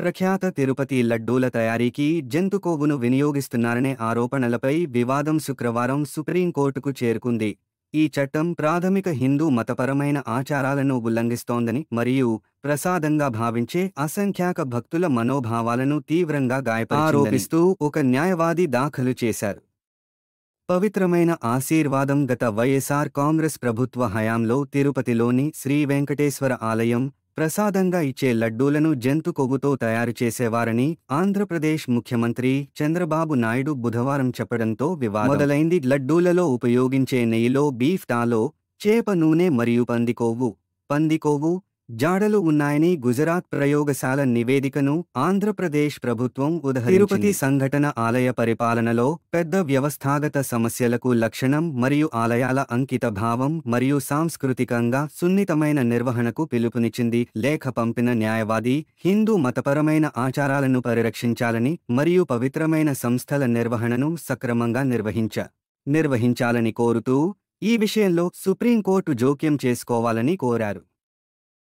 ప్రఖ్యాత తిరుపతి లడ్డూల తయారీకి జంతు కొవ్వును వినియోగిస్తున్నారనే ఆరోపణలపై వివాదం శుక్రవారం సుప్రీంకోర్టుకు చేరుకుంది. ఈ చట్టం ప్రాథమిక హిందూ మతపరమైన ఆచారాలను ఉల్లంఘిస్తోందని మరియు ప్రసాదంగా భావించే అసంఖ్యాక భక్తుల మనోభావాలను తీవ్రంగా ఆరోపిస్తూ ఒక న్యాయవాది దాఖలు చేశారు. పవిత్రమైన ఆశీర్వాదం గత వైఎస్ఆర్ కాంగ్రెస్ ప్రభుత్వ హయాంలో తిరుపతిలోని శ్రీ వెంకటేశ్వర ఆలయం ప్రసాదంగా ఇచ్చే లడ్డూలను జంతు కొవ్వుతో తయారు చేసేవారని ఆంధ్రప్రదేశ్ ముఖ్యమంత్రి చంద్రబాబు నాయుడు బుధవారం చెప్పడంతో వివాదం మొదలైంది. లడ్డూలలో ఉపయోగించే నెయ్యిలో బీఫ్ టాలో, చేప నూనె మరియు పంది కొవ్వు జాడలు ఉన్నాయని గుజరాత్ ప్రయోగశాల నివేదికను ఆంధ్రప్రదేశ్ ప్రభుత్వం ఉదహరించింది. తిరుపతి సంఘటన ఆలయ పరిపాలనలో పెద్ద వ్యవస్థాగత సమస్యలకు లక్షణం మరియు ఆలయాల అంకిత భావం మరియు సాంస్కృతికంగా సున్నితమైన నిర్వహణకు పిలుపునిచ్చింది. లేఖ పంపిన న్యాయవాది హిందూ మతపరమైన ఆచారాలను పరిరక్షించాలని మరియు పవిత్రమైన సంస్థల నిర్వహణను సక్రమంగా నిర్వహించాలని కోరుతూ ఈ విషయంలో సుప్రీంకోర్టు జోక్యం చేసుకోవాలని కోరారు.